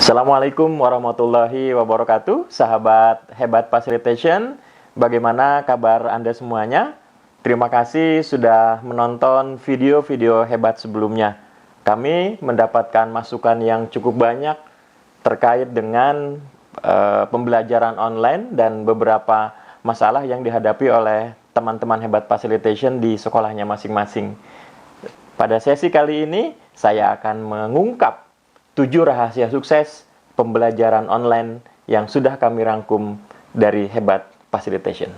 Assalamualaikum warahmatullahi wabarakatuh, sahabat Hebat Facilitation. Bagaimana kabar Anda semuanya? Terima kasih sudah menonton video-video hebat sebelumnya. Kami mendapatkan masukan yang cukup banyak terkait dengan pembelajaran online dan beberapa masalah yang dihadapi oleh teman-teman Hebat Facilitation di sekolahnya masing-masing. Pada sesi kali ini, saya akan mengungkap 7 rahasia sukses pembelajaran online yang sudah kami rangkum dari Hebat Facilitation.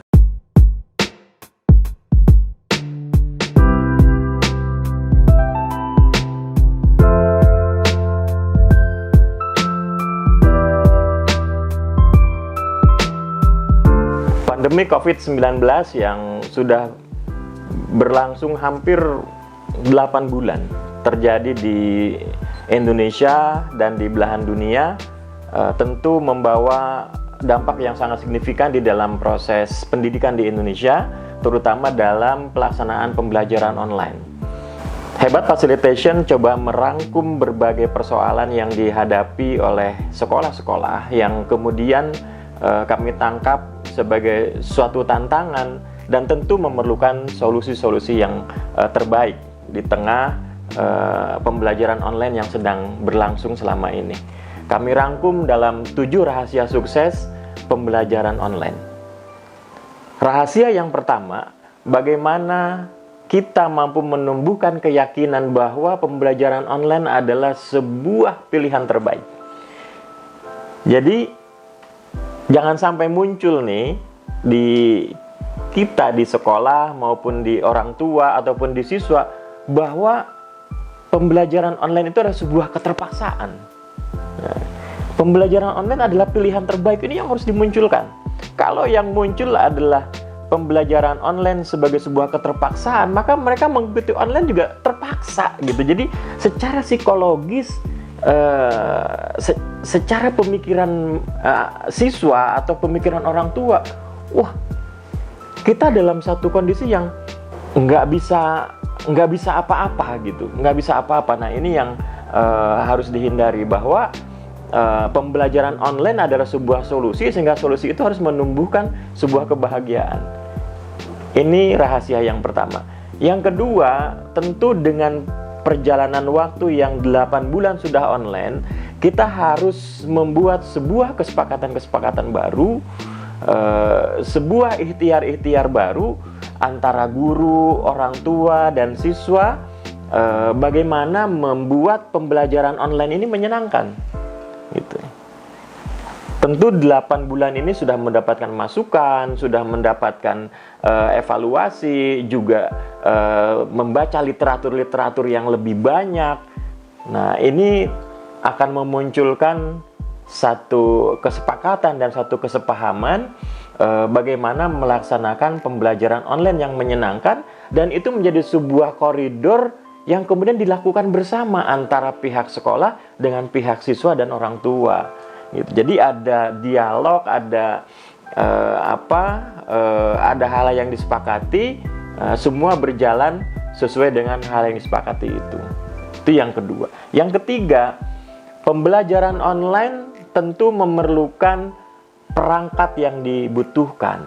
Pandemi COVID-19 yang sudah berlangsung hampir 8 bulan terjadi di Indonesia dan di belahan dunia tentu membawa dampak yang sangat signifikan di dalam proses pendidikan di Indonesia, terutama dalam pelaksanaan pembelajaran online. Hebat Facilitation coba merangkum berbagai persoalan yang dihadapi oleh sekolah-sekolah yang kemudian kami tangkap sebagai suatu tantangan dan tentu memerlukan solusi-solusi yang terbaik di tengah pembelajaran online yang sedang berlangsung selama ini. Kami rangkum dalam 7 rahasia sukses pembelajaran online. Rahasia yang pertama, bagaimana kita mampu menumbuhkan keyakinan bahwa pembelajaran online adalah sebuah pilihan terbaik. Jadi, jangan sampai muncul nih di kita di sekolah maupun di orang tua ataupun di siswa bahwa pembelajaran online itu adalah sebuah keterpaksaan. Nah, pembelajaran online adalah pilihan terbaik, ini yang harus dimunculkan. Kalau yang muncul adalah pembelajaran online sebagai sebuah keterpaksaan, maka mereka mengikuti online juga terpaksa gitu. Jadi secara psikologis, secara pemikiran siswa atau pemikiran orang tua, wah, kita dalam satu kondisi yang nggak bisa apa-apa gitu, nggak bisa apa-apa. Nah, ini yang harus dihindari, bahwa pembelajaran online adalah sebuah solusi, sehingga solusi itu harus menumbuhkan sebuah kebahagiaan. Ini rahasia yang pertama. Yang kedua, tentu dengan perjalanan waktu yang 8 bulan sudah online, kita harus membuat sebuah kesepakatan-kesepakatan baru, sebuah ikhtiar-ikhtiar baru antara guru, orang tua, dan siswa, bagaimana membuat pembelajaran online ini menyenangkan gitu. Tentu 8 bulan ini sudah mendapatkan masukan, sudah mendapatkan evaluasi, juga membaca literatur-literatur yang lebih banyak. Nah, ini akan memunculkan satu kesepakatan dan satu kesepahaman bagaimana melaksanakan pembelajaran online yang menyenangkan, dan itu menjadi sebuah koridor yang kemudian dilakukan bersama antara pihak sekolah dengan pihak siswa dan orang tua gitu. Jadi ada dialog, ada ada hal yang disepakati, semua berjalan sesuai dengan hal yang disepakati itu. Itu yang kedua. Yang ketiga, pembelajaran online tentu memerlukan perangkat yang dibutuhkan.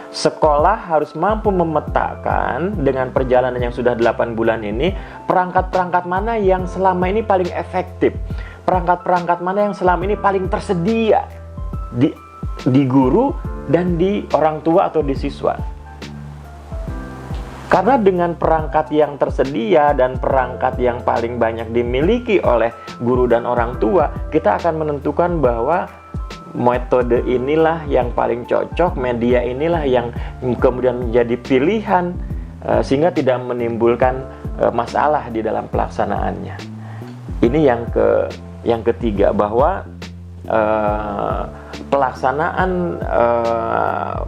Sekolah harus mampu memetakan dengan perjalanan yang sudah 8 bulan ini, perangkat-perangkat mana yang selama ini paling efektif, perangkat-perangkat mana yang selama ini paling tersedia di guru dan di orang tua atau di siswa. Karena dengan perangkat yang tersedia dan perangkat yang paling banyak dimiliki oleh guru dan orang tua, kita akan menentukan bahwa metode inilah yang paling cocok, media inilah yang kemudian menjadi pilihan, sehingga tidak menimbulkan masalah di dalam pelaksanaannya. Ini yang ketiga, bahwa pelaksanaan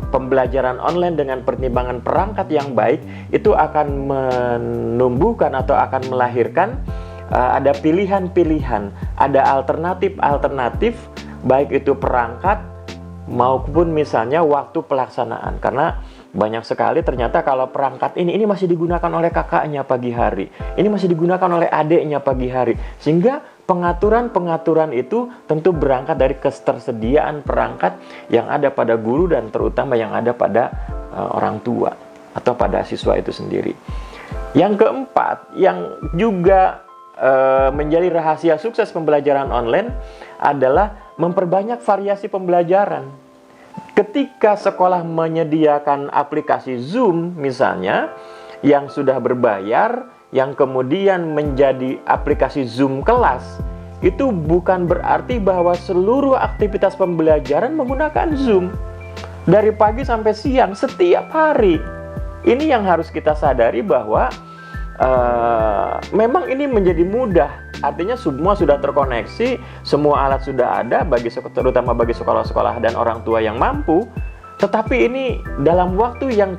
pembelajaran online dengan pertimbangan perangkat yang baik itu akan menumbuhkan atau akan melahirkan ada pilihan-pilihan, ada alternatif-alternatif, baik itu perangkat maupun misalnya waktu pelaksanaan. Karena banyak sekali ternyata kalau perangkat ini masih digunakan oleh kakaknya pagi hari, ini masih digunakan oleh adiknya pagi hari, sehingga pengaturan-pengaturan itu tentu berangkat dari ketersediaan perangkat yang ada pada guru dan terutama yang ada pada orang tua atau pada siswa itu sendiri. Yang keempat, yang juga menjadi rahasia sukses pembelajaran online adalah memperbanyak variasi pembelajaran. Ketika sekolah menyediakan aplikasi Zoom misalnya, yang sudah berbayar, yang kemudian menjadi aplikasi Zoom kelas, itu bukan berarti bahwa seluruh aktivitas pembelajaran menggunakan Zoom. Dari pagi sampai siang, setiap hari. Ini yang harus kita sadari bahwa memang ini menjadi mudah, artinya semua sudah terkoneksi, semua alat sudah ada, terutama bagi sekolah-sekolah dan orang tua yang mampu. Tetapi ini dalam waktu yang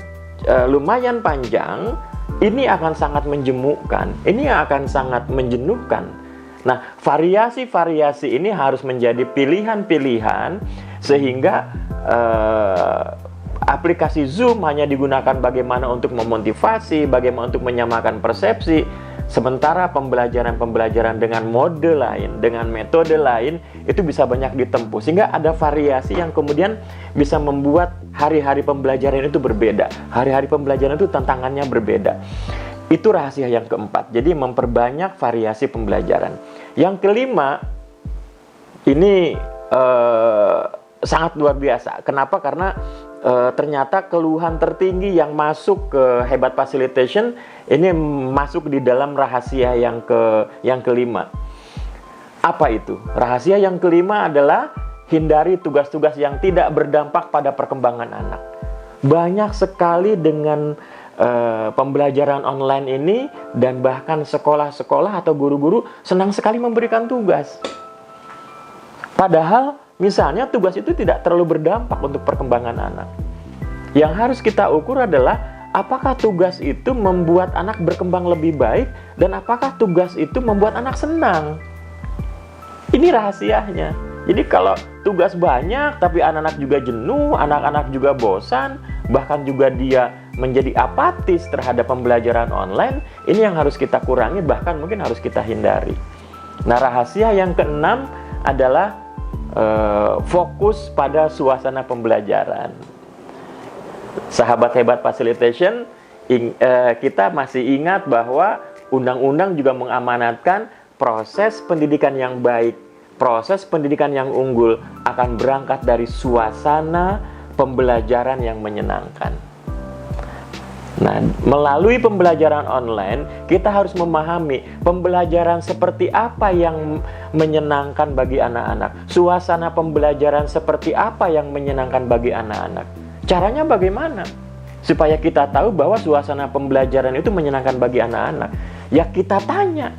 lumayan panjang, ini akan sangat menjemukkan, ini akan sangat menjenuhkan. Nah, variasi-variasi ini harus menjadi pilihan-pilihan sehingga aplikasi Zoom hanya digunakan bagaimana untuk memotivasi, bagaimana untuk menyamakan persepsi, sementara pembelajaran-pembelajaran dengan mode lain, dengan metode lain, itu bisa banyak ditempuh. Sehingga ada variasi yang kemudian bisa membuat hari-hari pembelajaran itu berbeda. Hari-hari pembelajaran itu tantangannya berbeda. Itu rahasia yang keempat. Jadi memperbanyak variasi pembelajaran. Yang kelima, ini sangat luar biasa. Kenapa? Karena ternyata keluhan tertinggi yang masuk ke Hebat Facilitation ini masuk di dalam rahasia yang kelima. Apa itu? Rahasia yang kelima adalah hindari tugas-tugas yang tidak berdampak pada perkembangan anak. Banyak sekali dengan pembelajaran online ini, dan bahkan sekolah-sekolah atau guru-guru senang sekali memberikan tugas. Padahal misalnya tugas itu tidak terlalu berdampak untuk perkembangan anak. Yang harus kita ukur adalah apakah tugas itu membuat anak berkembang lebih baik dan apakah tugas itu membuat anak senang. Ini rahasianya. Jadi kalau tugas banyak tapi anak-anak juga jenuh, anak-anak juga bosan, bahkan juga dia menjadi apatis terhadap pembelajaran online, ini yang harus kita kurangi, bahkan mungkin harus kita hindari. Nah, rahasia yang keenam adalah fokus pada suasana pembelajaran. Sahabat Hebat Facilitation, kita masih ingat bahwa undang-undang juga mengamanatkan proses pendidikan yang baik, proses pendidikan yang unggul akan berangkat dari suasana pembelajaran yang menyenangkan. Nah, melalui pembelajaran online, kita harus memahami pembelajaran seperti apa yang menyenangkan bagi anak-anak. Suasana pembelajaran seperti apa yang menyenangkan bagi anak-anak. Caranya bagaimana? Supaya kita tahu bahwa suasana pembelajaran itu menyenangkan bagi anak-anak. Ya kita tanya.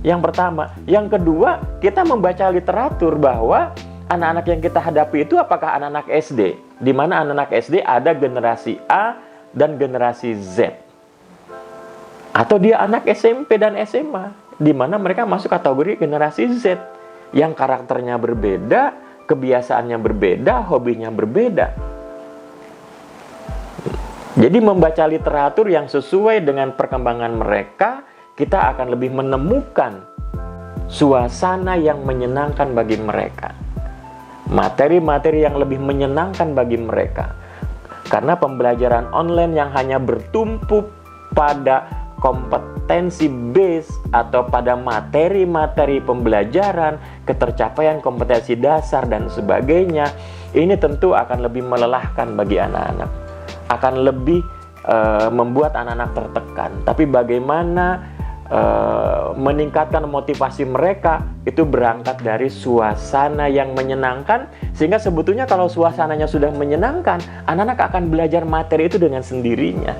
Yang pertama. Yang kedua, kita membaca literatur bahwa anak-anak yang kita hadapi itu apakah anak-anak SD, di mana anak-anak SD ada generasi A dan generasi Z, atau dia anak SMP dan SMA, di mana mereka masuk kategori generasi Z, yang karakternya berbeda, kebiasaannya berbeda, hobinya berbeda. Jadi membaca literatur yang sesuai dengan perkembangan mereka, kita akan lebih menemukan suasana yang menyenangkan bagi mereka, materi-materi yang lebih menyenangkan bagi mereka. Karena pembelajaran online yang hanya bertumpu pada kompetensi base atau pada materi-materi pembelajaran, ketercapaian kompetensi dasar dan sebagainya, ini tentu akan lebih melelahkan bagi anak-anak, akan lebih membuat anak-anak tertekan. Tapi bagaimana meningkatkan motivasi mereka, itu berangkat dari suasana yang menyenangkan. Sehingga sebetulnya kalau suasananya sudah menyenangkan, anak-anak akan belajar materi itu dengan sendirinya.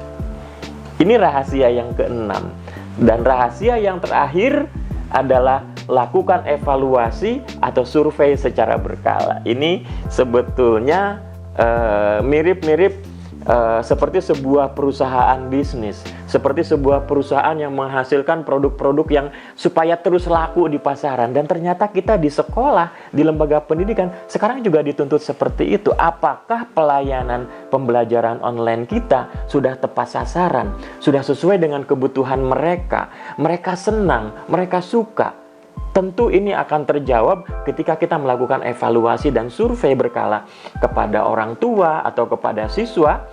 Ini rahasia yang keenam. Dan rahasia yang terakhir adalah lakukan evaluasi atau survei secara berkala. Ini sebetulnya mirip-mirip seperti sebuah perusahaan bisnis, seperti sebuah perusahaan yang menghasilkan produk-produk yang supaya terus laku di pasaran. Dan ternyata kita di sekolah, di lembaga pendidikan, sekarang juga dituntut seperti itu. Apakah pelayanan pembelajaran online kita sudah tepat sasaran? Sudah sesuai dengan kebutuhan mereka? Mereka senang, mereka suka. Tentu ini akan terjawab ketika kita melakukan evaluasi dan survei berkala kepada orang tua atau kepada siswa.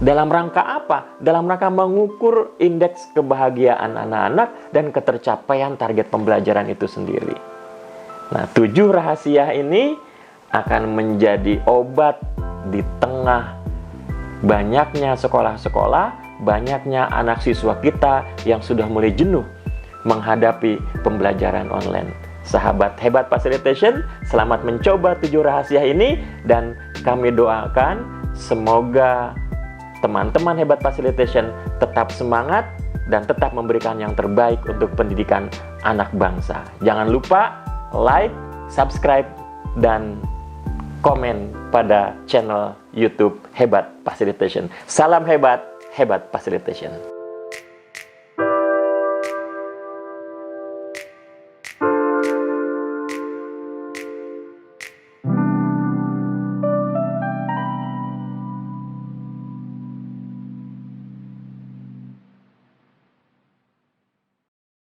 Dalam rangka apa? Dalam rangka mengukur indeks kebahagiaan anak-anak dan ketercapaian target pembelajaran itu sendiri. Nah, 7 rahasia ini akan menjadi obat di tengah banyaknya sekolah-sekolah, banyaknya anak siswa kita yang sudah mulai jenuh menghadapi pembelajaran online. Sahabat Hebat Facilitation, selamat mencoba 7 rahasia ini, dan kami doakan semoga teman-teman Hebat Facilitation tetap semangat dan tetap memberikan yang terbaik untuk pendidikan anak bangsa. Jangan lupa like, subscribe, dan komen pada channel YouTube Hebat Facilitation. Salam hebat, Hebat Facilitation.